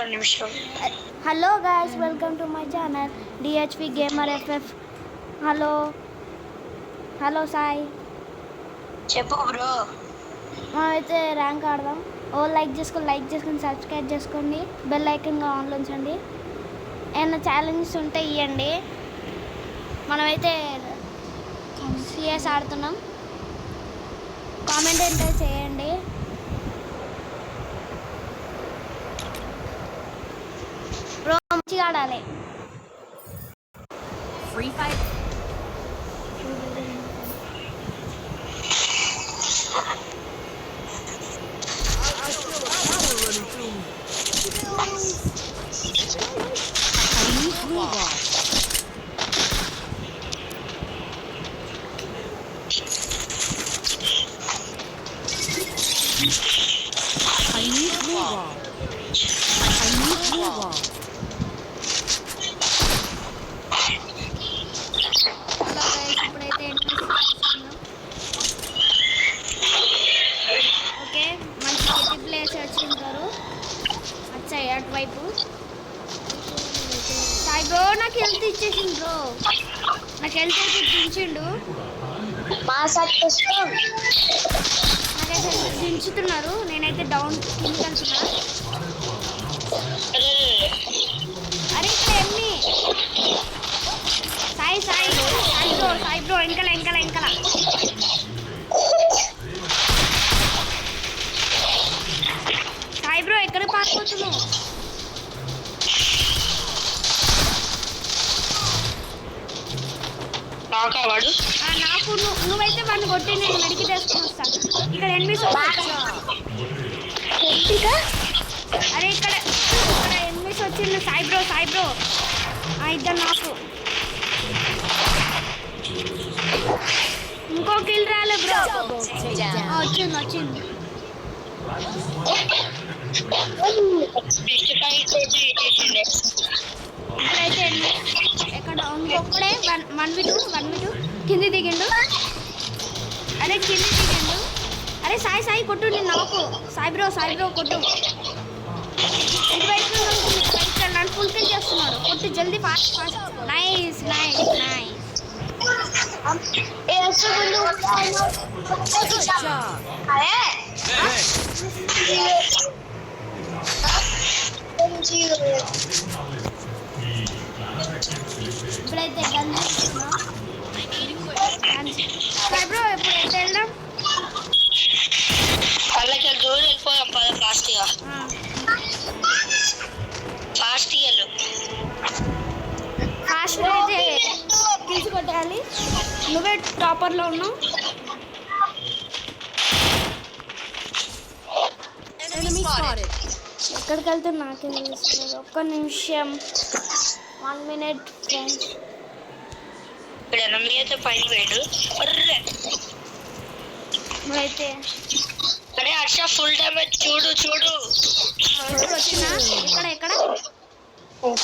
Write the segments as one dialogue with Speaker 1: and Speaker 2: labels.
Speaker 1: ఒక్క నిమిషం.
Speaker 2: Hello guys, welcome to my channel DHP gamer FF. Hello Sai,
Speaker 1: చెప్పు bro.
Speaker 2: మనమైతే ర్యాంక్ ఆడదాం. లైక్ చేసుకొని సబ్స్క్రైబ్ చేసుకోండి, బెల్ ఐకన్ ఆన్లో ఉంచండి. ఏమైనా ఛాలెంజెస్ ఉంటే ఇవ్వండి. మనమైతే సిఎస్ ఆడుతున్నాం. కామెంట్ అయితే చేయండి. బ్రో మంచిగా ఆడాలి.
Speaker 3: ఫ్రీ ఫైర్
Speaker 2: ఇప్పుడైతే ఓకే, మంచి సిటీ ప్లేస్ వచ్చింటారు. వచ్చాయి అటువైపు. సాయి బ్రో నాకు హెల్త్ ఇచ్చేసిండు. బ్రో నాకు హెల్త్ అయితే దించిండు. నాకైతే దించుతున్నారు. నేనైతే డౌన్ కిందికి వెళ్తున్నా. అరే ఇక్కడ ఎన్ని సాయి బ్రో వెనకల సాయి బ్రో ఎక్కడ పారిపోతున్నావు? నాకు నువ్వైతే వాడిని కొట్టి నేను మెడికి తీసుకుని వస్తాను. ఇక్కడ ఎనిమిస్ అరే ఇక్కడ ఎనిమిస్ వచ్చింది. సాయి బ్రో ఇద్దరు నాకు. ఇంకో కిల్ రాలే బ్రో. వచ్చింది. ఇప్పుడైతే ఎక్కడ ఇంకొక్కడే 1v2 కింది దిగిండు. అరే సాయి కొట్టు. నేను నాకు సాయి బ్రో కొట్టు. ఇటువైపు నన్ను ఫుల్ కిల్ చేస్తున్నాడు. కొట్టు జల్దీ, ఫాస్ట్. నైస్. ఇప్పుడైతే గన్ తీసుకున్నాం. బ్రో ఇప్పుడు ఎట్లా వెళ్దాం?
Speaker 1: పల్లకి దూరం వెళ్ళిపోయాం.
Speaker 2: ఫాస్ట్ అయితే తీసుకొట్టాలి. నువ్వే టాపర్లో ఉన్నావు. ఎక్కడికి వెళ్తే నాకే తెలుస్తుంది. ఒక్క నిమిషం, 1 minute ఫ్రెండ్స్.
Speaker 1: ఇప్పుడు ఎనిమిది అయితే పైన వేడు.
Speaker 2: ఇప్పుడైతే
Speaker 1: అరే హర్ష ఫుల్ డ్యామేజ్ చూడు.
Speaker 2: వచ్చినా ఎక్కడ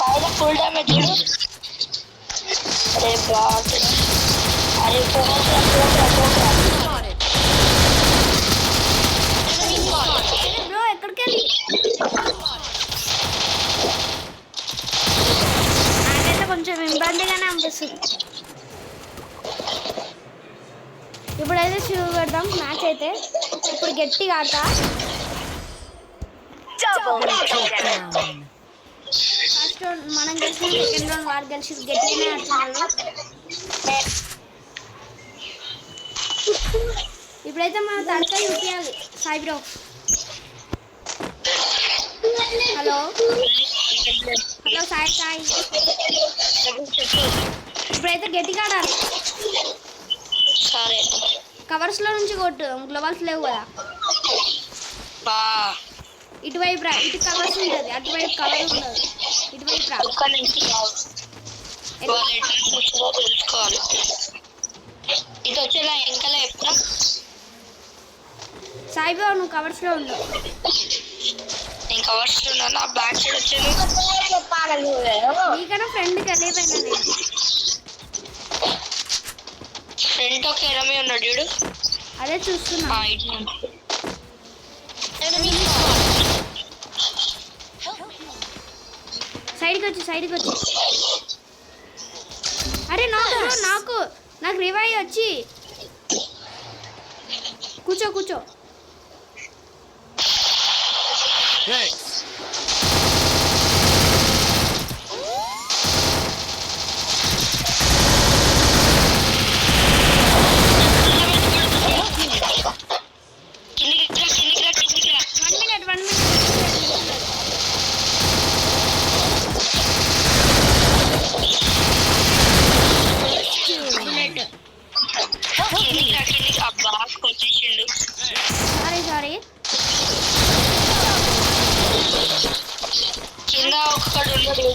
Speaker 1: పైన ఫుల్ డ్యామేజ్ చూడు. అరే
Speaker 2: బ్రో ఎక్కడికి వెళ్ళి నాకైతే కొంచెం ఇబ్బందిగానే అనిపిస్తుంది. ఇప్పుడైతే షూర్ పెడదాం. మ్యాచ్ అయితే ఇప్పుడు గట్టిగా ఆడతా. ఫస్ట్ రౌండ్ మనం గెలిచి, సెకండ్ రౌండ్ వాడు గెలిచి గట్టిగానే ఆడుతున్నాడు. ఇప్పుడైతే మనం తడక చూపించాలి. సాయి బ్రో హలో సాయి ఇప్పుడైతే గట్టిగా ఆడాలి.
Speaker 1: సరే,
Speaker 2: కవర్స్ లో నుంచి కొట్టు. గ్లోబల్స్ లేవు కదా. ఇటువైపు రా. ఇటు కవర్స్ ఉంటుంది, అటువైపు కవర్ ఉండదు. ఇటువైపు రా.
Speaker 1: తెలుసుకోవాలి. ఇది వచ్చేలా ఎంకలా ఎప్పుడు
Speaker 2: సాయిబాబు నువ్వు కవర్స్ లో ఉండవు.
Speaker 1: నేను కవర్స్ లో ఉన్నా. బ్యాక్ సైడ్ వచ్చేది
Speaker 2: నీకన్నా ఫ్రెండ్కి వెళ్ళిపోయినా నేను.
Speaker 1: ఫ్రెండ్ ఒక ఎనమీ ఉన్నాడు చూడు.
Speaker 2: అదే చూస్తున్నా. సైడ్కి వచ్చి అరే నాకు రివైవ్ వచ్చి కూర్చో సారీ
Speaker 1: కింద ఒక్కడు ఉన్నాడు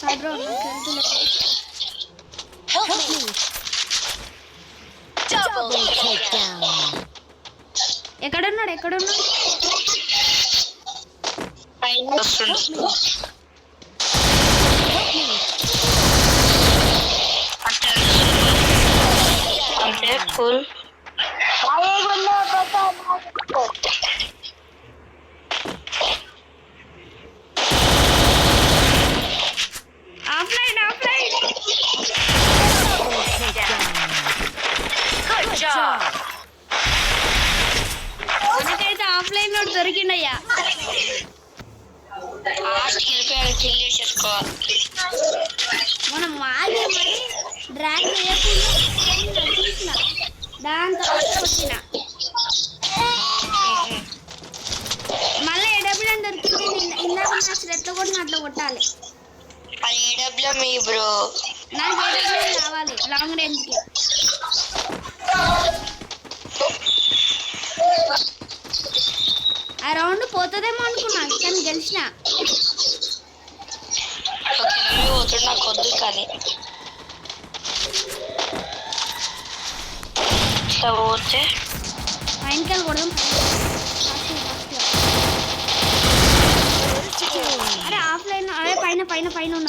Speaker 2: సాయి బ్రో నాకు ఎక్కడున్నాడు
Speaker 1: పైన వస్తుండు అంటే ఫుల్
Speaker 2: ఆఫ్లైన్ మనకైతే ఆఫ్లైన్ లో దొరికిండయ్యా
Speaker 1: లాస్ట్కి వెళ్ళిపోయాను కిల్ చేసేసుకోవాలి
Speaker 2: మనం మాది మరి డ్రాగ్ చేయకుండా చూసిన దాని తర్వాత వచ్చిన మళ్ళీ ఏడబ్ల్యూ అని దొరికింది ఇందాక నాకు ఎట్లా కొట్టిన అట్లా కొట్టాలి
Speaker 1: అది ఏడబ్ల్యూ మీ బ్రో
Speaker 2: నాకు ఏడబ్ల్యూ కావాలి లాంగ్ రేంజ్కి ఆ రౌండ్ పోతుందేమో అనుకున్నా కానీ గెలిచిన
Speaker 1: పోతుంది నాకు వద్దు కానీ పోతే
Speaker 2: పైనకాయలు కొడదాం అరే ఆఫ్లైన్ అరే పైన ఉన్న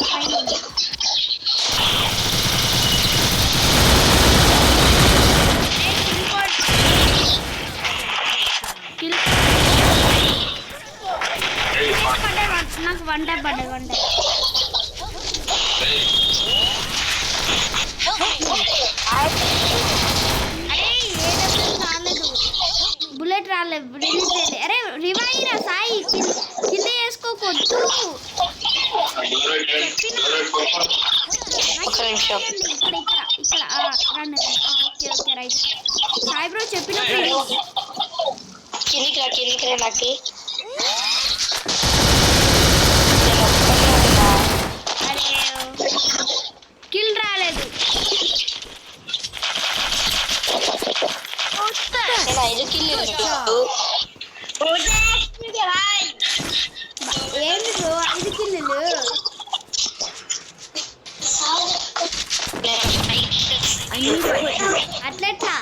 Speaker 2: నాకు వన్ టైప్ పడ్డది అరే రాలేదు బుల్లెట్ రాలేదు రిలీజ్ చేయలేదు అరే రివైవ్ రా సాయి కింద వేసుకోకొద్దు ఇక్కడ రండి ఓకే రైట్ సాయి బ్రో చెప్పినప్పుడు
Speaker 1: కిందికి నాకు
Speaker 2: అరే కిల్ రాలేదు
Speaker 1: నేను 5 కిల్
Speaker 2: ఏంటి బ్రో 5 కిల్లులు అట్లెట్లా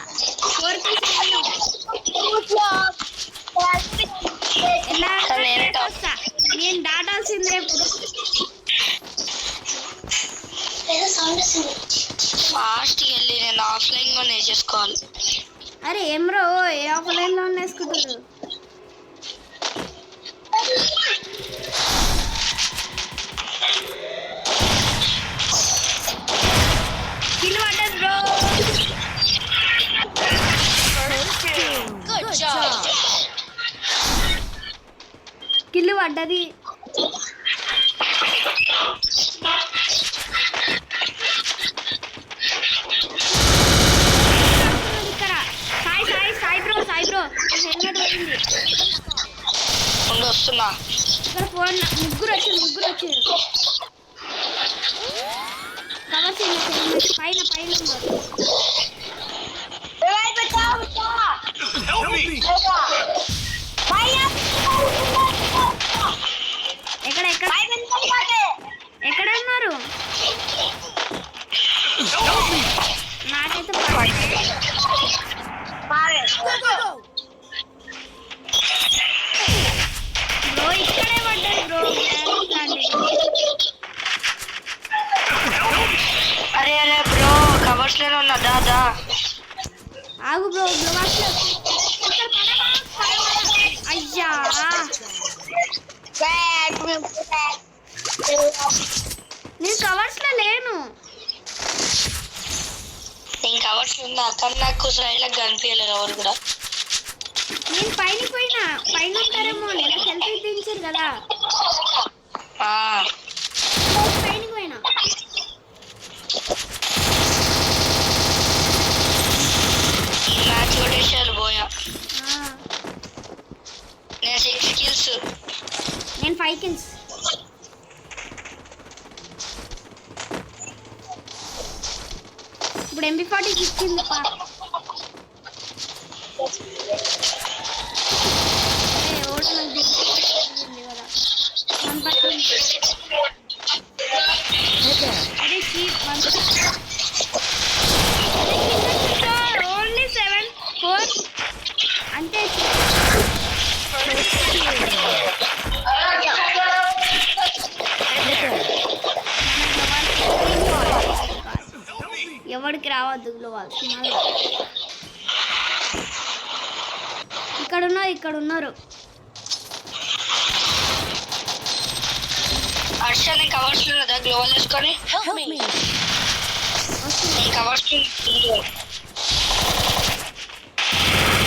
Speaker 2: 4 కిల్స్ నేను దాటాల్సింది రేపు
Speaker 1: ఫాస్ట్కి వెళ్ళి నేను ఆఫ్లైన్ లో నేర్చేసుకోవాలి
Speaker 2: అరే ఏం బ్రో ఏ ఆఫ్లైన్ లో వేసుకుంటారు కిల్ పడ్డది బ్రో కిల్ పడ్డది ఇక్కడ సాయి బ్రో హెల్మెట్ పోయింది
Speaker 1: వస్తున్నా
Speaker 2: ఇక్కడ ఫోన్ ముగ్గురు వచ్చారు కవర్ చేయండి పైన ఉన్నారు ఎక్కడ ఉన్నారు నాకైతే బ్రో ఇక్కడే పడ్డారు బ్రో
Speaker 1: అరే బ్రో కవర్ కవర్స్ లోనే ఉన్నా దా
Speaker 2: ఆగు బ్రో గ్లోవాస్లో ఇక్కడ అయ్యా నేను కవర్స్లో లేను.
Speaker 1: నేను కవర్స్ ఉన్నా కానీ నాకు సైడ్లకు కనిపించలేదు ఎవరు కూడా.
Speaker 2: నేను పైకి పోయినా, పైన ఉంటారేమో నేను సెల్ఫీ దించారు కదా పైనకి పోయినా.
Speaker 1: మ్యాచ్ కొట్టేసారు పోయా. నేను 6 kills.
Speaker 2: నేను 5 kills. ఇప్పుడు MP40 ఇచ్చింది పా. ఓటు నాకు దిగింది కదా అదే చీప్ ఓన్లీ 7-4 అంతే. ఎవరికి రావద్దు గ్లోవాల్. ఇక్కడ ఉన్నారు.
Speaker 1: హర్ష నేను కవర్స్ ఉన్నదా గ్లోవల్ వేసుకొని నేను కవర్స్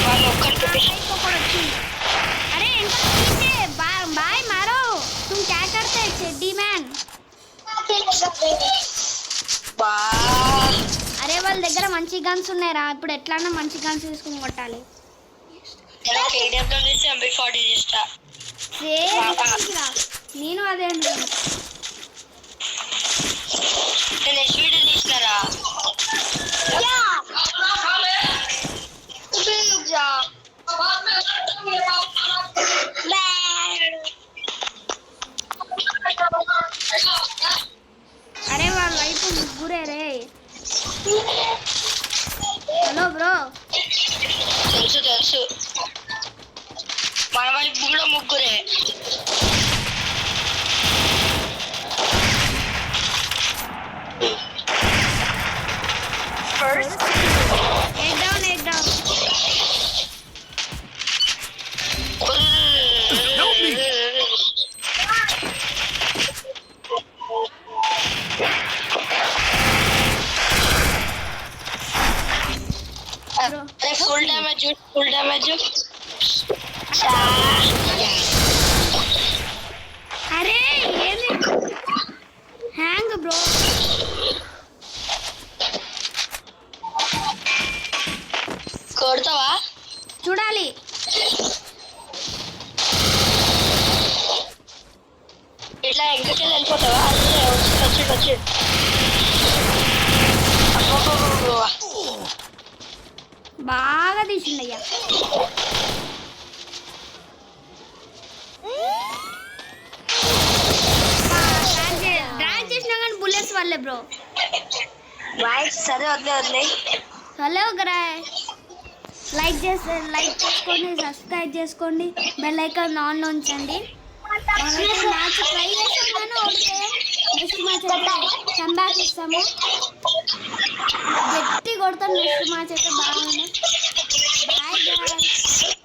Speaker 1: వాళ్ళు ఒక్కరికి
Speaker 2: अरे इनका पीछे बाय मारो तुम क्या करते हैं चड्डी मैन. అరే వాళ్ళ దగ్గర మంచి గన్స్ ఉన్నాయిరా. ఇప్పుడు ఎట్లన్నా మంచి గన్స్ తీసుకుని కొట్టాలి. నేను అదే అనుకున్నా. అరే వాళ్ళ వైపు ముగ్గురే రే. Hello bro.
Speaker 1: తెలుసు మన వైపు కూడా ముగ్గురే.
Speaker 2: Eight down.
Speaker 1: Full damage.
Speaker 2: అరే ఏంది హ్యాంగ్ బ్రో.
Speaker 1: కొడతావా
Speaker 2: చూడాలి.
Speaker 1: ఇట్లా ఎంకకెళ్ళి వెళ్ళిపోతావా? వచ్చి
Speaker 2: బాగా తీసిండయ్యా. డ్రాగ్ చేసినా కానీ బుల్లెట్స్ వల్లే బ్రో.
Speaker 1: సరే వదిలే
Speaker 2: హలో ఒకరా లైక్ చేసుకోండి, సబ్స్క్రైబ్ చేసుకోండి, బెల్ ఐకాన్ ఆన్లో ఉంచండి. మ్యాచ్ ట్రై చేస్తాను. ఓకే నెక్స్ట్ మ్యాచ్ అయితే కంబ్యాక్ ఇస్తాము. గట్టి కొడతాను. నెక్స్ట్ మ్యాచ్ అయితే బాగుంది. బాయ్.